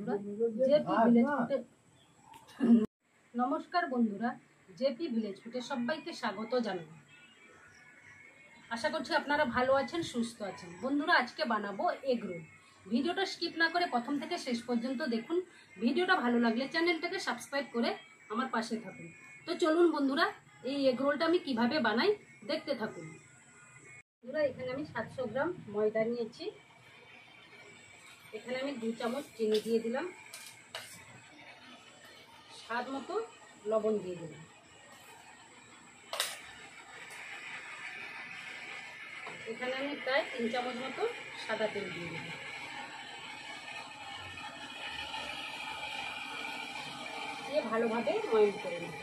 বন্ধুরা, JP village ফুডে নমস্কার বন্ধুরা, জেপি ভিলেজ ফুডে সবাইকে স্বাগত জানাই। আশা করছি আপনারা ভালো আছেন, সুস্থ আছেন। বন্ধুরা, আজকে বানাবো এগ রোল। ভিডিওটা স্কিপ না করে প্রথম থেকে শেষ পর্যন্ত দেখুন। ভিডিওটা ভালো লাগলে চ্যানেলটাকে সাবস্ক্রাইব করে আমার পাশে থাকুন। তো চলুন বন্ধুরা, এই এগ রোলটা আমি কিভাবে বানাই দেখতে থাকুন। বন্ধুরা, এখানে আমি 700 গ্রাম ময়দা নিয়েছি। এখানে আমি 2 চামচ চিনি দিয়ে দিলাম, স্বাদ মতো লবণ দিয়ে দিলাম। এখানে আমি প্রায় 3 চামচ মতো সাদা তেল দিয়ে দিলাম। দিয়ে ভালোভাবে ময়ান করে নেব।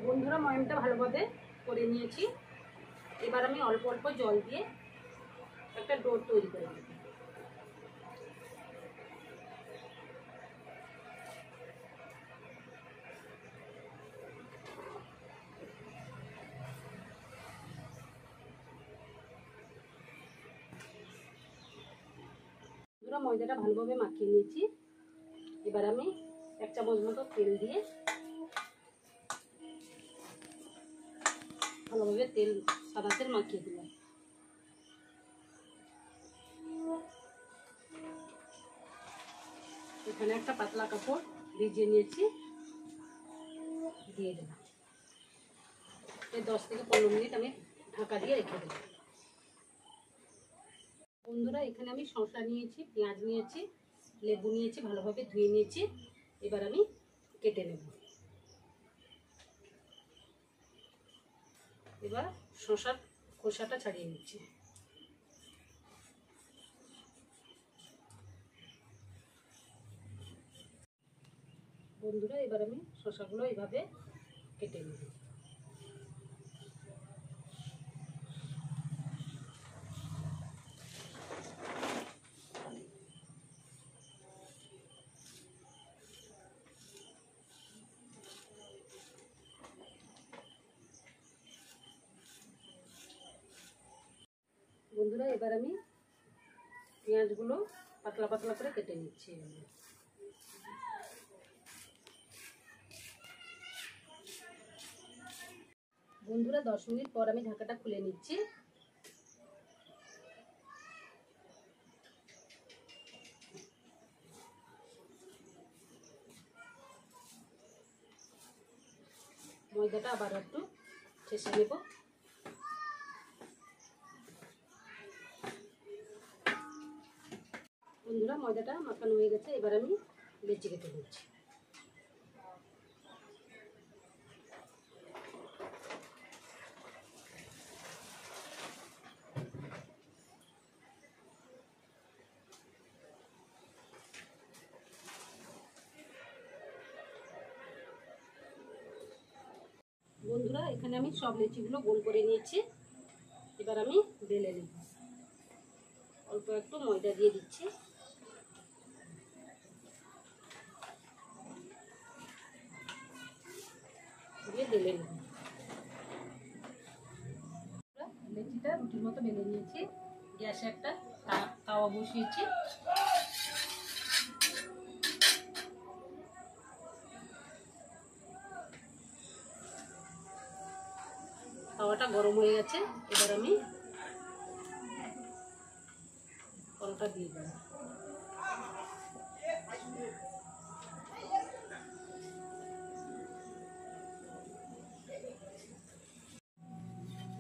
বন্ধুরা, ময়ানটা ভালোভাবে করে নিয়েছি। এবার আমি অল্প অল্প জল দিয়ে একটা ডো তৈরি করে নেব। ময়দাটা ভালোভাবে মাখিয়ে নিয়েছি। এবার আমি 1 চামচ মতো তেল দিয়ে ভালোভাবে সাদা তেল মাখিয়ে দিলাম। এখানে একটা পাতলা কাপড় ভিজিয়ে নিয়েছি, দিয়ে দিলাম। 10 থেকে 15 মিনিট আমি ঢাকা দিয়ে রেখে দিলাম। বন্ধুরা, এখানে আমি শসা নিয়েছি, পেঁয়াজ নিয়েছি, লেবু নিয়েছি, ভালোভাবে ধুয়ে নিয়েছি। এবার আমি কেটে নেব। এবার শসার খোসাটা ছাড়িয়ে নিচ্ছি। বন্ধুরা, এবার আমি শসাগুলো এইভাবে কেটে নেব। বন্ধুরা, এবার আমি পেঁয়াজগুলো পাতলা পাতলা করে কেটে নিচ্ছি। বন্ধুরা, 10 মিনিট পর আমি ঢাকাটা খুলে নিচ্ছি। ময়দাটা আবার একটু ঠেসে নেব। বন্ধুরা, ময়দাটা মাখানো হয়ে গেছে। এবার আমি লেচি কেটে দিচ্ছি। বন্ধুরা, এখানে আমি সব লেচিগুলো গোল করে নিয়েছি। এবার আমি বেলে নেব। অল্প একটু ময়দা দিয়ে দিচ্ছি। দিয়ে বেলে নেব। লেচিটা রুটির মতো বেলে নিয়েছি। গ্যাসে একটা তাওয়া বসিয়েছি। তাওয়াটা গরম হয়ে গেছে। এবার আমি পরোটা দিয়ে দিলাম।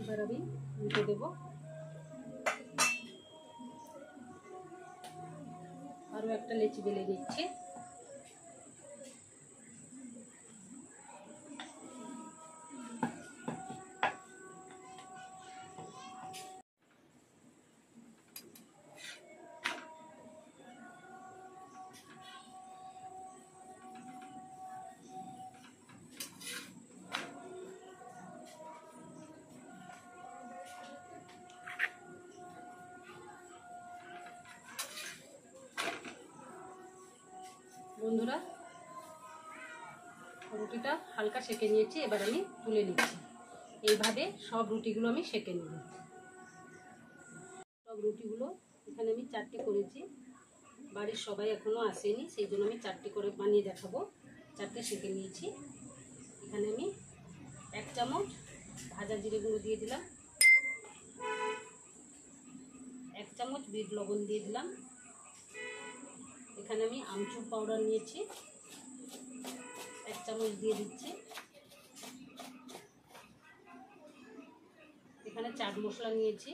এবার আমি উল্টে দেব। আরো একটা লেচি বেলে দিচ্ছি। বন্ধুরা রুটিটা হালকা সেঁকে নিয়েছি, এবার আমি তুলে নিচ্ছি। এইভাবে সব রুটিগুলো আমি সেঁকে নেব। সব রুটিগুলো এখানে আমি 4টে করেছি, বাড়ির সবাই এখনও আসেনি, সেই জন্য আমি 4টে করে বানিয়ে দেখাবো। 4টে সেঁকে নিয়েছি। এখানে আমি 1 চামচ ভাজা জিরে গুঁড়ো দিয়ে দিলাম, 1 চামচ বিট লবণ দিয়ে দিলাম। এখানে আমি আমচুর পাউডার নিয়েছি, 1 চামচ দিয়ে দিচ্ছি। এখানে চাট মশলা নিয়েছি,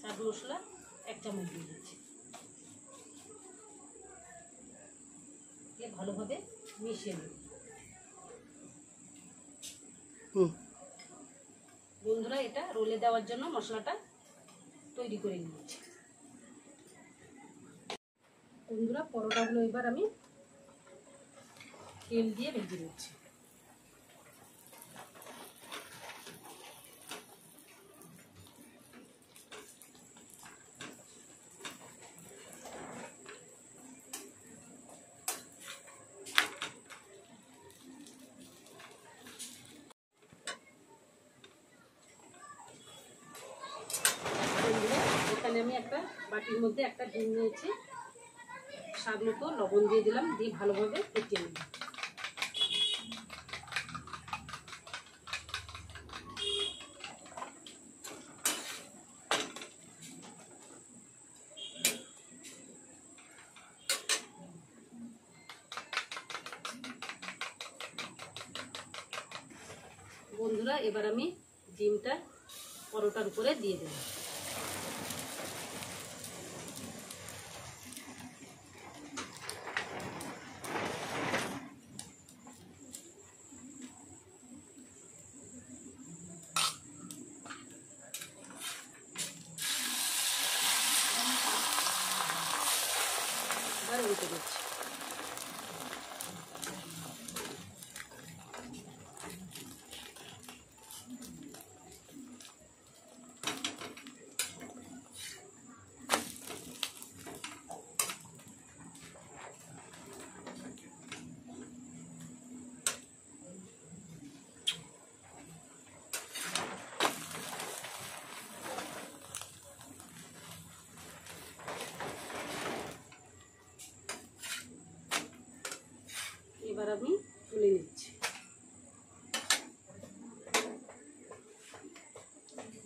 চাট মশলা 1 চামচ দিয়ে দিচ্ছি। দিয়ে ভালোভাবে মিশিয়ে নেব। বন্ধুরা এটা রোলে দেওয়ার জন্য মশলাটা তৈরি করে নিয়েছি। বন্ধুরা পরোটাগুলো এবার আমি তেল দিয়ে ভেজে নিচ্ছি। এখানে আমি একটা বাটির মধ্যে একটা ডিম নিয়েছি, স্বাদ মতো লবণ দিয়ে দিলাম, দিয়ে ভালোভাবে ফেটিয়ে নেব। বন্ধুরা এবার আমি ডিমটা পরোটার উপরে দিয়ে দেব। এবার উল্টে দিচ্ছি। এবার আমি তুলে নিচ্ছি।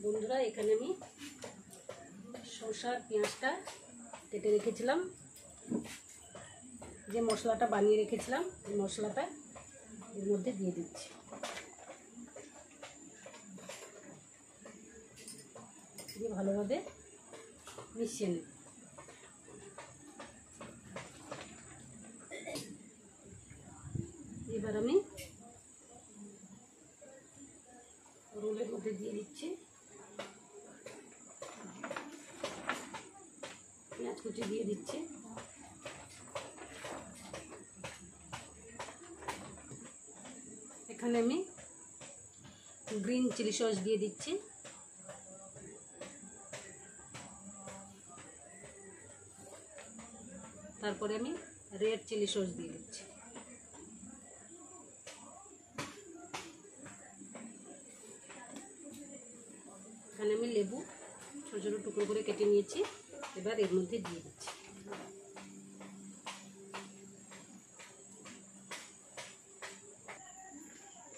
বন্ধুরা এখানে আমি শসা পেঁয়াজটা কেটে রেখেছিলাম, যে মশলাটা বানিয়ে রেখেছিলাম এই মশলাটা এর মধ্যে দিয়ে দিচ্ছি। দিয়ে ভালোভাবে মিশিয়ে নেব। এবার আমি রোলের মধ্যে দিয়ে দিচ্ছি, পেঁয়াজ কুচি দিয়ে দিচ্ছি, এখানে আমি গ্রিন চিলি সস দিয়ে দিচ্ছি, তারপরে আমি রেড চিলি সস দিয়ে দিচ্ছি। এখানে আমি লেবু ছোটো ছোটো টুকরো করে কেটে নিয়েছি, এবার এর মধ্যে দিয়ে দিচ্ছি।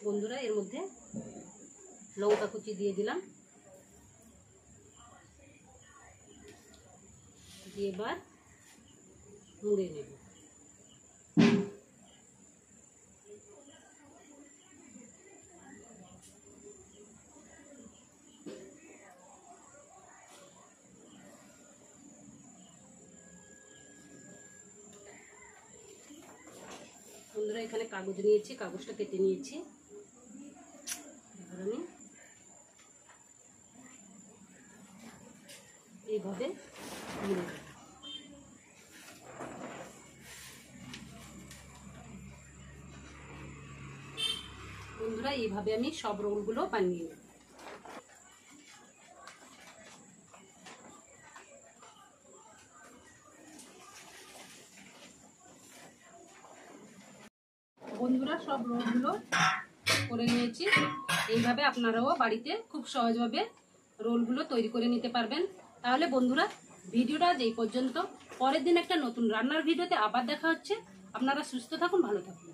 বন্ধুরা এর মধ্যে লঙ্কা কুচি দিয়ে দিলাম, দিয়ে এবার মুড়ে নেব। বন্ধুরা এখানে কাগজ নিয়েছি, কাগজটা কেটে নিয়েছি, এবার আমি এইভাবে মুড়ে দেব। বন্ধুরা এইভাবে আমি সব রোলগুলো বানিয়ে নেব। বন্ধুরা সব রোলগুলো করে নিয়েছি। এইভাবে আপনারাও বাড়িতে খুব সহজভাবে রোলগুলো তৈরি করে নিতে পারবেন। তাহলে বন্ধুরা ভিডিওটা এই পর্যন্ত, পরের দিন একটা নতুন রান্নার ভিডিওতে আবার দেখা হচ্ছে। আপনারা সুস্থ থাকুন, ভালো থাকুন।